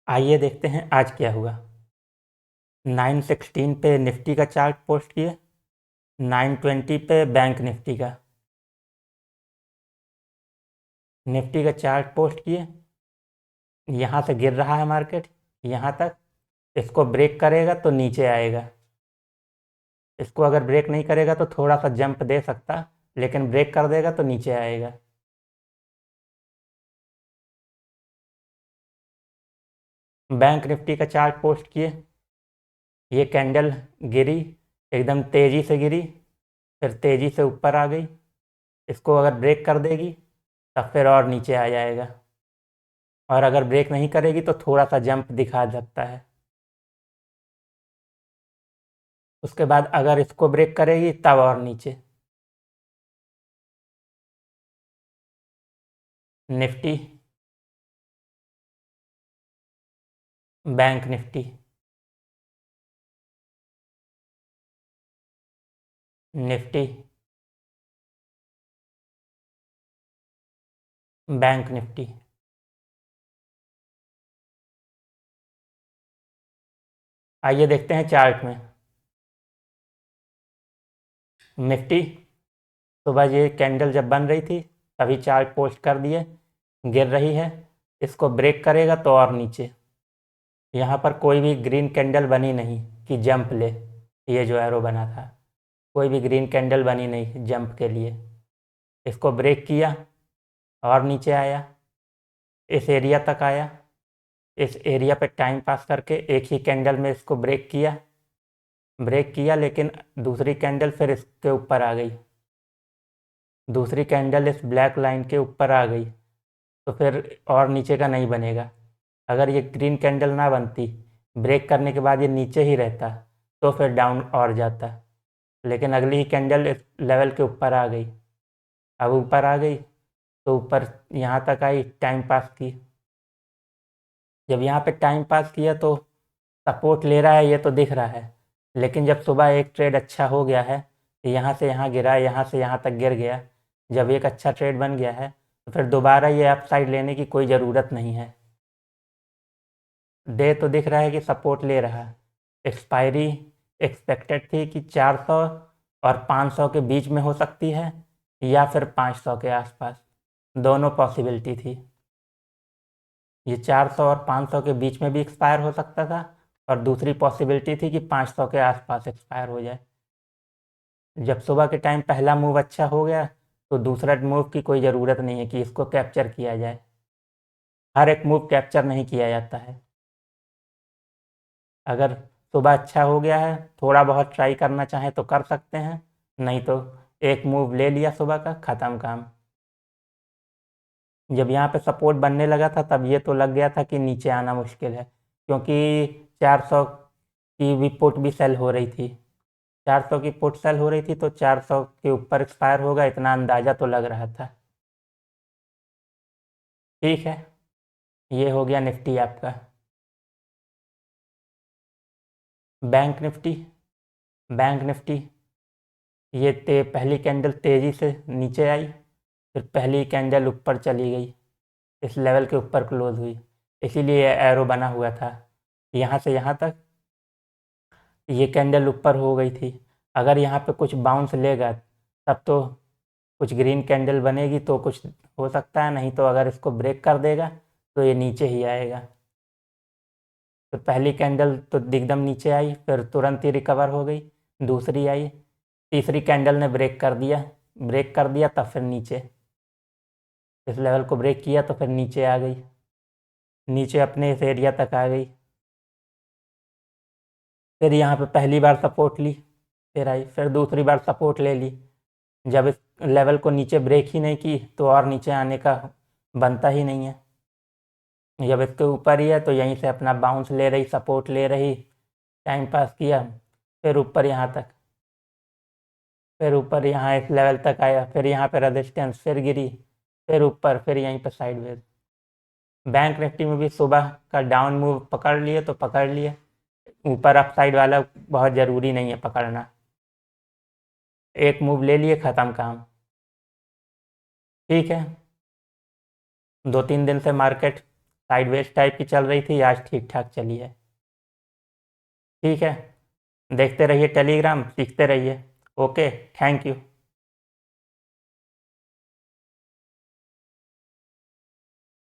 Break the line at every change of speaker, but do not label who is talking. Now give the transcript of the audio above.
आइए देखते हैं आज क्या हुआ। 9:16 पे निफ्टी का चार्ट पोस्ट किए, 9:20 पे बैंक निफ्टी का चार्ट पोस्ट किए। यहाँ से गिर रहा है मार्केट, यहाँ तक। इसको ब्रेक करेगा तो नीचे आएगा। इसको अगर ब्रेक नहीं करेगा तो थोड़ा सा जंप दे सकता, लेकिन ब्रेक कर देगा तो नीचे आएगा। बैंक निफ्टी का चार्ट पोस्ट किए। ये कैंडल गिरी, एकदम तेज़ी से गिरी, फिर तेज़ी से ऊपर आ गई। इसको अगर ब्रेक कर देगी तब फिर और नीचे आ जाएगा, और अगर ब्रेक नहीं करेगी तो थोड़ा सा जंप दिखा सकता है। उसके बाद अगर इसको ब्रेक करेगी तब और नीचे। Nifty, bank Nifty, Nifty, bank Nifty. आइए देखते हैं चार्ट में। निफ्टी सुबह ये कैंडल जब बन रही थी तभी चार्ट पोस्ट कर दिए, गिर रही है। इसको ब्रेक करेगा तो और नीचे। यहाँ पर कोई भी ग्रीन कैंडल बनी नहीं कि जंप ले। ये जो एरो बना था, कोई भी ग्रीन कैंडल बनी नहीं जंप के लिए। इसको ब्रेक किया और नीचे आया, इस एरिया तक आया। इस एरिया पे टाइम पास करके एक ही कैंडल में इसको ब्रेक किया, लेकिन दूसरी कैंडल फिर इसके ऊपर आ गई। दूसरी कैंडल इस ब्लैक लाइन के ऊपर आ गई तो फिर और नीचे का नहीं बनेगा। अगर ये ग्रीन कैंडल ना बनती, ब्रेक करने के बाद ये नीचे ही रहता, तो फिर डाउन और जाता। लेकिन अगली ही कैंडल इस लेवल के ऊपर आ गई। अब ऊपर आ गई तो ऊपर यहाँ तक आई, टाइम पास की। जब यहाँ पे टाइम पास किया तो सपोर्ट ले रहा है, ये तो दिख रहा है। लेकिन जब सुबह एक ट्रेड अच्छा हो गया है, यहाँ से यहाँ गिरा, यहाँ से यहाँ तक गिर गया। जब एक अच्छा ट्रेड बन गया है तो फिर दोबारा ये अपसाइड लेने की कोई ज़रूरत नहीं है। दे तो दिख रहा है कि सपोर्ट ले रहा है। एक्सपायरी एक्सपेक्टेड थी कि 400 और 500 के बीच में हो सकती है, या फिर 500 के आसपास। दोनों पॉसिबिलिटी थी। ये 400 और 500 के बीच में भी एक्सपायर हो सकता था, और दूसरी पॉसिबिलिटी थी कि 500 के आसपास एक्सपायर हो जाए। जब सुबह के टाइम पहला मूव अच्छा हो गया तो दूसरा मूव की कोई ज़रूरत नहीं है कि इसको कैप्चर किया जाए। हर एक मूव कैप्चर नहीं किया जाता है। अगर सुबह अच्छा हो गया है, थोड़ा बहुत ट्राई करना चाहें तो कर सकते हैं, नहीं तो एक मूव ले लिया सुबह का, ख़त्म काम। जब यहाँ पे सपोर्ट बनने लगा था तब ये तो लग गया था कि नीचे आना मुश्किल है, क्योंकि 400 की भी पुट भी सेल हो रही थी। 400 की पुट सेल हो रही थी तो 400 के ऊपर एक्सपायर होगा, इतना अंदाज़ा तो लग रहा था। ठीक है, ये हो गया निफ्टी आपका। बैंक निफ्टी, बैंक निफ्टी ये पहली कैंडल तेज़ी से नीचे आई, फिर पहली कैंडल ऊपर चली गई, इस लेवल के ऊपर क्लोज हुई। इसीलिए ये एरो बना हुआ था। यहाँ से यहाँ तक ये कैंडल ऊपर हो गई थी। अगर यहाँ पे कुछ बाउंस लेगा तब तो कुछ ग्रीन कैंडल बनेगी तो कुछ हो सकता है, नहीं तो अगर इसको ब्रेक कर देगा तो ये नीचे ही आएगा। तो पहली कैंडल तो एकदम नीचे आई, फिर तुरंत ही रिकवर हो गई। दूसरी आई, तीसरी कैंडल ने ब्रेक कर दिया तब फिर नीचे इस लेवल को ब्रेक किया तो फिर नीचे आ गई। नीचे अपने इस एरिया तक आ गई। फिर यहाँ पे पहली बार सपोर्ट ली, फिर आई, फिर दूसरी बार सपोर्ट ले ली। जब इस लेवल को नीचे ब्रेक ही नहीं की तो और नीचे आने का बनता ही नहीं है। जब इसके ऊपर ही है तो यहीं से अपना बाउंस ले रही, सपोर्ट ले रही, टाइम पास किया, फिर ऊपर यहाँ तक, फिर ऊपर यहाँ इस लेवल तक आया, फिर यहाँ पे रेजिस्टेंस, फिर गिरी, फिर ऊपर, फिर यहीं पर साइडवेज। बैंक निफ्टी में भी सुबह का डाउन मूव पकड़ लिए तो पकड़ लिए, ऊपर अप साइड वाला बहुत ज़रूरी नहीं है पकड़ना। एक मूव ले लिए, ख़त्म काम। ठीक है, 2-3 दिन से मार्केट साइडवेज टाइप की चल रही थी, आज ठीक ठाक चली है। ठीक है, देखते रहिए टेलीग्राम, सीखते रहिए। Okay, thank you.